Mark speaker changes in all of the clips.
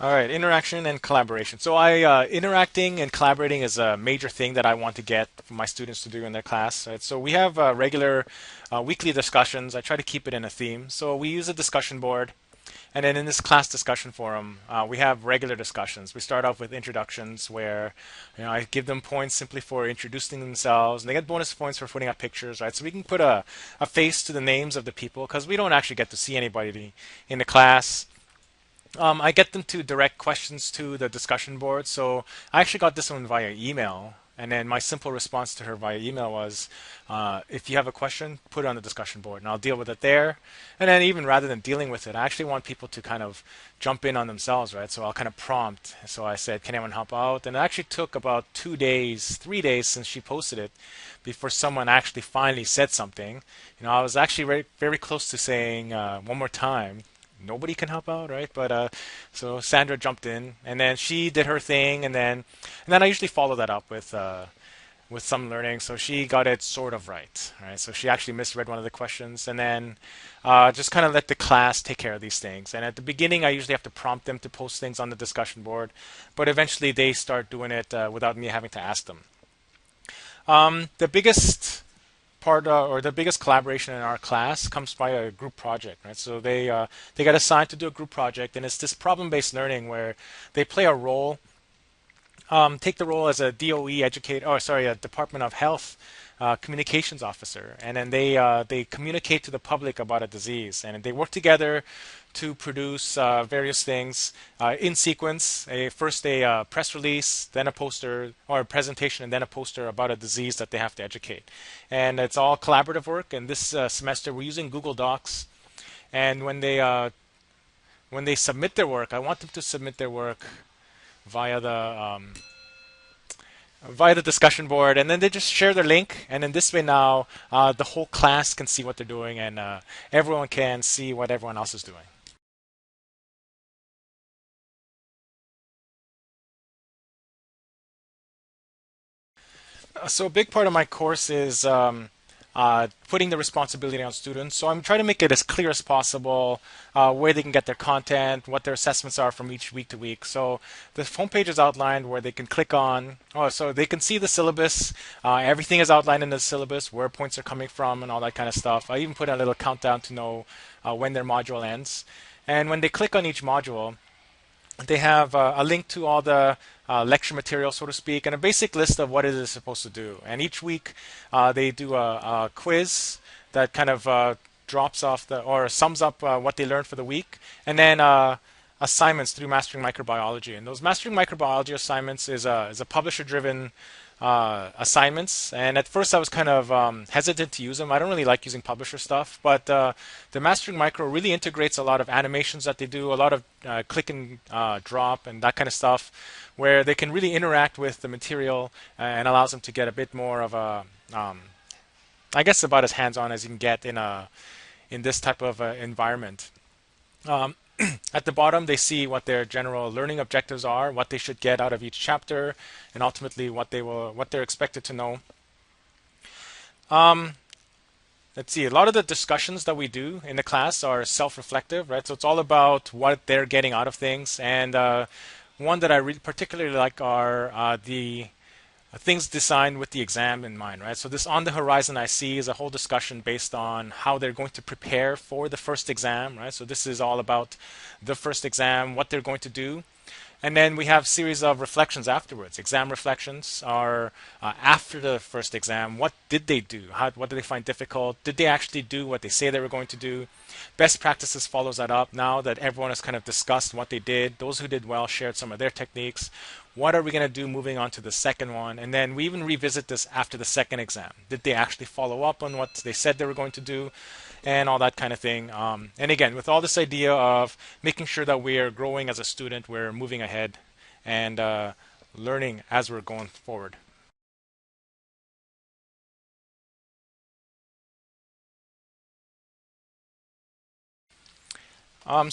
Speaker 1: All right, interaction and collaboration. So interacting and collaborating is a major thing that I want to get my students to do in their class. Right? So we have regular weekly discussions. I try to keep it in a theme. So we use a discussion board, and then in this class discussion forum, we have regular discussions. We start off with introductions where, I give them points simply for introducing themselves, and they get bonus points for putting up pictures, right? So we can put a face to the names of the people because we don't actually get to see anybody in the class. I get them to direct questions to the discussion board. So I actually got this one via email. And then my simple response to her via email was, if you have a question, put it on the discussion board and I'll deal with it there. And then even rather than dealing with it, I actually want people to kind of jump in on themselves, right? So I'll kind of prompt. So I said, can anyone help out? And it actually took about 2 days, 3 days since she posted it before someone actually finally said something. I was actually very, very close to saying one more time, nobody can help out, right? But so Sandra jumped in, and then she did her thing, and then I usually follow that up with some learning. So she got it sort of right? So she actually misread one of the questions, and then just kind of let the class take care of these things. And at the beginning, I usually have to prompt them to post things on the discussion board, but eventually they start doing it without me having to ask them. The biggest part or the biggest collaboration in our class comes by a group project, right? So they get assigned to do a group project, and it's this problem-based learning where they play a role, take the role as a DOE educator, or sorry, a Department of Health communications officer, and then they communicate to the public about a disease, and they work together to produce various things in sequence. First a press release, then a poster or a presentation, and then a poster about a disease that they have to educate. And it's all collaborative work. And this semester we're using Google Docs. And when they submit their work, I want them to submit their work via the discussion board, and then they just share their link, and in this way now the whole class can see what they're doing, and everyone can see what everyone else is doing. So a big part of my course is putting the responsibility on students. So I'm trying to make it as clear as possible where they can get their content, what their assessments are from each week to week. So the homepage is outlined where they can click on, so they can see the syllabus. Everything is outlined in the syllabus, where points are coming from, and all that kind of stuff. I even put a little countdown to know when their module ends. And when they click on each module, they have a link to all the lecture material, so to speak, and a basic list of what it is supposed to do. And each week they do a quiz that kind of drops off or sums up what they learned for the week, and then assignments through Mastering Microbiology. And those Mastering Microbiology assignments is a publisher-driven assignments. And at first, I was kind of hesitant to use them. I don't really like using publisher stuff, but the Mastering Micro really integrates a lot of animations that they do, a lot of click and drop and that kind of stuff, where they can really interact with the material and allows them to get a bit more of I guess, about as hands-on as you can get in this type of environment. Um, at the bottom, they see what their general learning objectives are, what they should get out of each chapter, and ultimately what they're expected to know. Um, let's see. A lot of the discussions that we do in the class are self-reflective, right? So it's all about what they're getting out of things. And one that I really particularly like are the things designed with the exam in mind, right? So this on the horizon I see is a whole discussion based on how they're going to prepare for the first exam, right? So this is all about the first exam, what they're going to do. And then we have series of reflections afterwards. Exam reflections are after the first exam. What did they do? What did they find difficult? Did they actually do what they say they were going to do? Best practices follows that up. Now that everyone has kind of discussed what they did, those who did well shared some of their techniques. What are we going to do moving on to the second one? And then we even revisit this after the second exam. Did they actually follow up on what they said they were going to do? And all that kind of thing. And again, with all this idea of making sure that we are growing as a student, we're moving ahead and learning as we're going forward.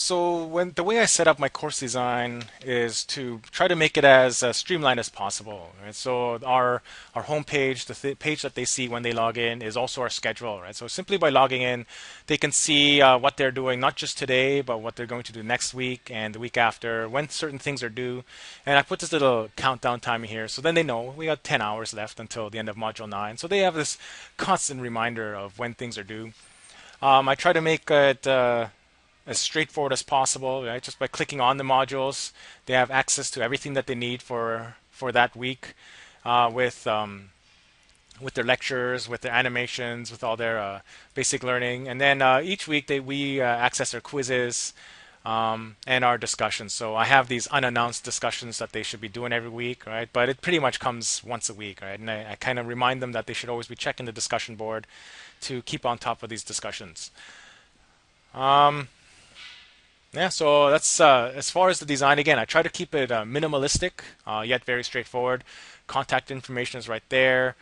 Speaker 1: So when the way I set up my course design is to try to make it as streamlined as possible. Right? So our homepage, page that they see when they log in, is also our schedule. Right? So simply by logging in, they can see what they're doing, not just today, but what they're going to do next week and the week after, when certain things are due. And I put this little countdown timer here, so then they know we got 10 hours left until the end of Module 9. So they have this constant reminder of when things are due. I try to make it as straightforward as possible, right? Just by clicking on the modules, they have access to everything that they need for that week, uh, with um, with their lectures, with their animations, with all their basic learning, and then each week we access their quizzes. And our discussions. So I have these unannounced discussions that they should be doing every week, right? But it pretty much comes once a week, right? And I kind of remind them that they should always be checking the discussion board to keep on top of these discussions. Um, Yeah, so that's as far as the design. Again, I try to keep it minimalistic, yet very straightforward. Contact information is right there.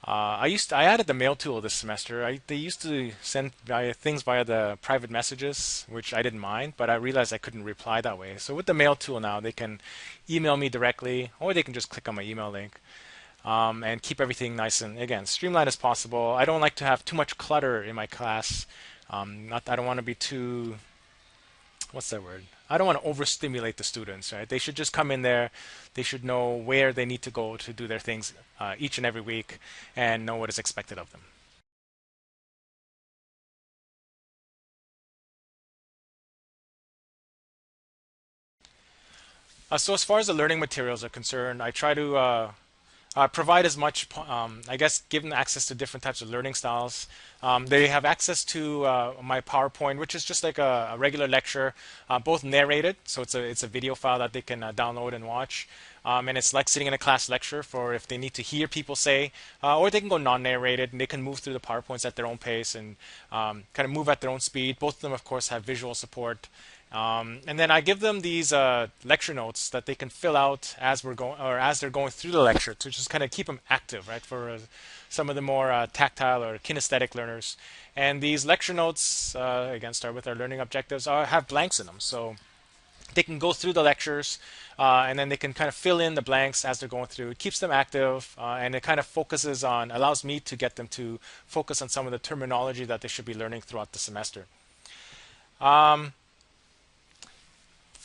Speaker 1: I added the mail tool this semester. They used to send things via the private messages, which I didn't mind, but I realized I couldn't reply that way. So with the mail tool now, they can email me directly, or they can just click on my email link, and keep everything nice and, again, streamlined as possible. I don't like to have too much clutter in my class. I don't want to be too, what's that word? I don't want to overstimulate the students, right? They should just come in there. They should know where they need to go to do their things each and every week and know what is expected of them. So as far as the learning materials are concerned, I try to provide as much, I guess, give them access to different types of learning styles. They have access to my PowerPoint, which is just like a regular lecture, both narrated, so it's a video file that they can download and watch. And it's like sitting in a class lecture for if they need to hear people say, or they can go non-narrated and they can move through the PowerPoints at their own pace and kind of move at their own speed. Both of them, of course, have visual support. And then I give them these lecture notes that they can fill out as we're going, or as they're going through the lecture, to just kind of keep them active, right? For some of the more tactile or kinesthetic learners. And these lecture notes, again, start with our learning objectives, have blanks in them, so they can go through the lectures, and then they can kind of fill in the blanks as they're going through. It keeps them active, and it kind of allows me to get them to focus on some of the terminology that they should be learning throughout the semester. Um,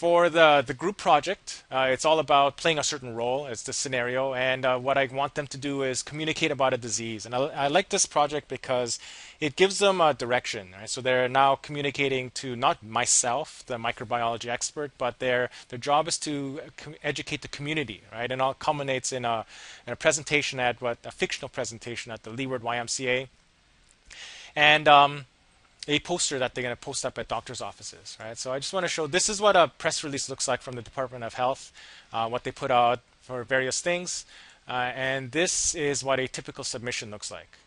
Speaker 1: For the group project, it's all about playing a certain role. It's the scenario, and what I want them to do is communicate about a disease. And I like this project because it gives them a direction. Right? So they're now communicating to not myself, the microbiology expert, but their job is to educate the community, right? And all culminates in a presentation at a fictional presentation at the Leeward YMCA, and a poster that they're going to post up at doctors' offices, right? So I just want to show this is what a press release looks like from the Department of Health, what they put out for various things, and this is what a typical submission looks like.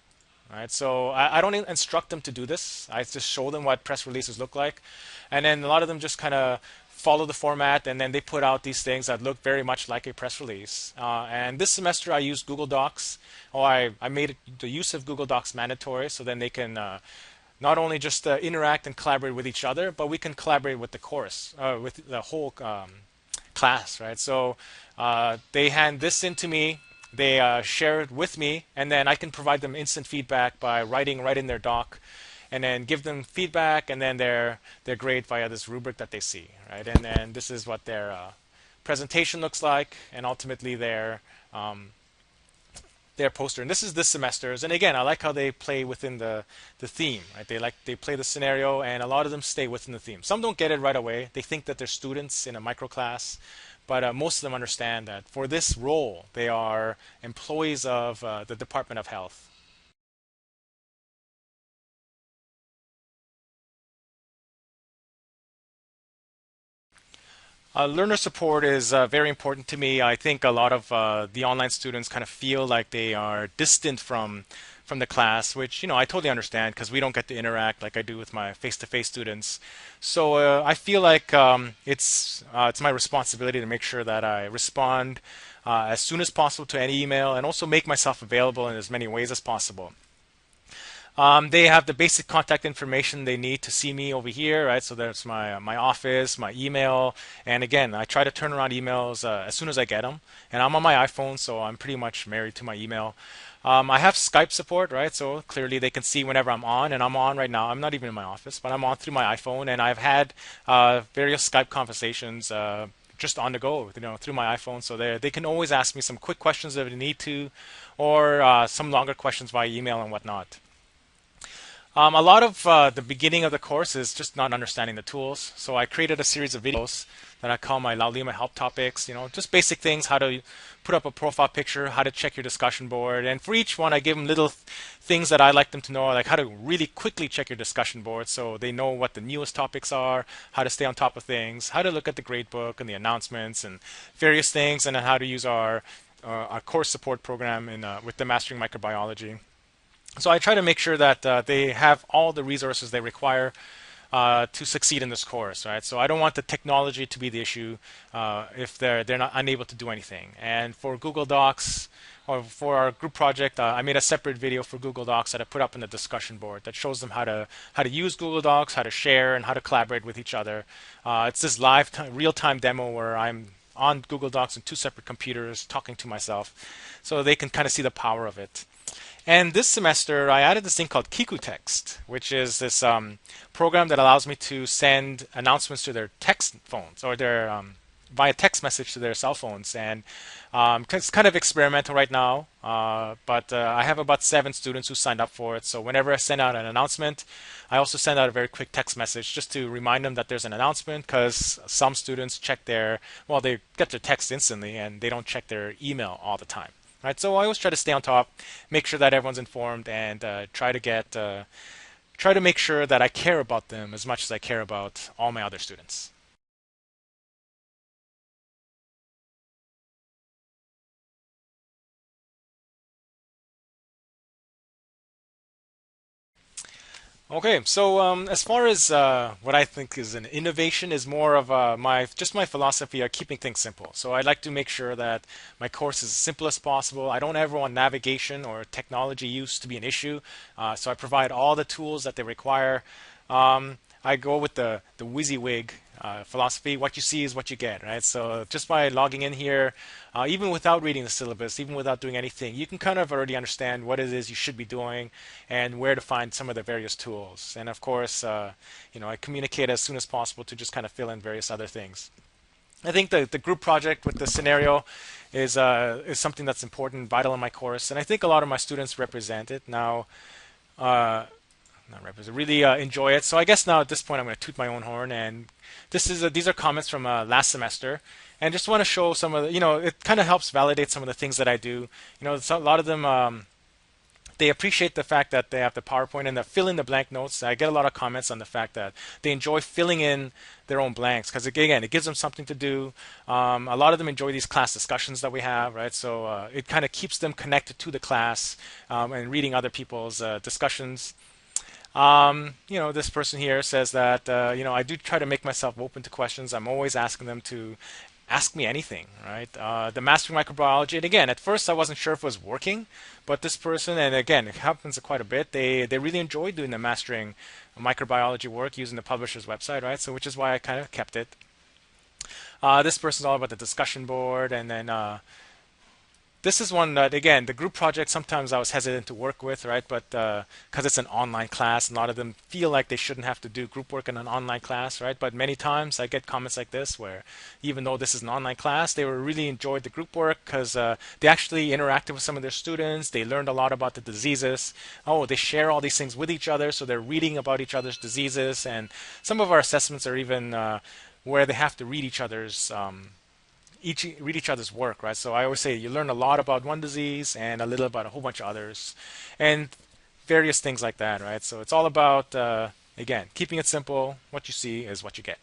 Speaker 1: Right, so I don't instruct them to do this. I just show them what press releases look like, and then a lot of them just kind of follow the format, and then they put out these things that look very much like a press release. And this semester I used Google Docs, or I made the use of Google Docs mandatory, so then they can not only just interact and collaborate with each other, but we can collaborate with the course, with the whole class, right? So they hand this in to me, they share it with me, and then I can provide them instant feedback by writing right in their doc, and then give them feedback, and then their grade via this rubric that they see, right? And then this is what their presentation looks like, and ultimately their poster. And this is this semester's. And again, I like how they play within the theme, right? They play the scenario, and a lot of them stay within the theme. Some don't get it right away. They think that they're students in a micro class, but most of them understand that for this role, they are employees of the Department of Health. Learner support is very important to me. I think a lot of the online students kind of feel like they are distant from the class, which I totally understand because we don't get to interact like I do with my face-to-face students. So I feel like it's my responsibility to make sure that I respond as soon as possible to any email, and also make myself available in as many ways as possible. They have the basic contact information they need to see me over here, right? So there's my office, my email, and again, I try to turn around emails as soon as I get them. And I'm on my iPhone, so I'm pretty much married to my email. I have Skype support, right? So clearly they can see whenever I'm on, and I'm on right now. I'm not even in my office, but I'm on through my iPhone, and I've had various Skype conversations. Just on the go, through my iPhone, so they can always ask me some quick questions if they need to, or some longer questions via email and whatnot. A lot of the beginning of the course is just not understanding the tools. So I created a series of videos that I call my Laulima help topics. Just basic things: how to put up a profile picture, how to check your discussion board, and for each one, I give them little things that I like them to know, like how to really quickly check your discussion board, so they know what the newest topics are, how to stay on top of things, how to look at the gradebook and the announcements and various things, and then how to use our course support program with the Mastering Microbiology. So I try to make sure that they have all the resources they require to succeed in this course, right? So I don't want the technology to be the issue if they're not unable to do anything. And for Google Docs or for our group project, I made a separate video for Google Docs that I put up in the discussion board that shows them how to use Google Docs, how to share, and how to collaborate with each other. It's this live real-time demo where I'm on Google Docs on two separate computers talking to myself, so they can kind of see the power of it. And this semester, I added this thing called Kiku Text, which is this program that allows me to send announcements to their text phones or their via text message to their cell phones. And it's kind of experimental right now, but I have about 7 students who signed up for it. So whenever I send out an announcement, I also send out a very quick text message just to remind them that there's an announcement, because some students they get their text instantly and they don't check their email all the time. Right, so I always try to stay on top, make sure that everyone's informed, and try to make sure that I care about them as much as I care about all my other students. Okay, so as far as what I think is an innovation is more of my philosophy of keeping things simple. So I like to make sure that my course is as simple as possible. I don't ever want navigation or technology use to be an issue. So I provide all the tools that they require. I go with the WYSIWYG philosophy. What you see is what you get, right? So just by logging in here, even without reading the syllabus, even without doing anything, you can kind of already understand what it is you should be doing and where to find some of the various tools. And of course, I communicate as soon as possible to just kind of fill in various other things. I think the group project with the scenario is something that's important, vital in my course, and I think a lot of my students represent it now. Uh, Not represent, really enjoy it. So I guess now at this point I'm going to toot my own horn, and these are comments from last semester, and just want to show some of the, it kind of helps validate some of the things that I do. A lot of them they appreciate the fact that they have the PowerPoint and the fill in the blank notes. I get a lot of comments on the fact that they enjoy filling in their own blanks, because again, it gives them something to do. A lot of them enjoy these class discussions that we have, right? So it kind of keeps them connected to the class and reading other people's discussions. This person here says that, I do try to make myself open to questions. I'm always asking them to ask me anything, right? The Mastering Microbiology, and again, at first I wasn't sure if it was working, but this person, and again, it happens quite a bit, they really enjoy doing the Mastering Microbiology work using the publisher's website, right? So which is why I kind of kept it. This person's all about the discussion board, and then this is one that, again, the group project sometimes I was hesitant to work with, right? But because it's an online class, a lot of them feel like they shouldn't have to do group work in an online class, right? But many times I get comments like this where even though this is an online class, they were really enjoyed the group work because they actually interacted with some of their students. They learned a lot about the diseases. Oh, they share all these things with each other, so they're reading about each other's diseases. And some of our assessments are even where they have to read read each other's work, right? So I always say you learn a lot about one disease and a little about a whole bunch of others, and various things like that, right? So it's all about again, keeping it simple. What you see is what you get.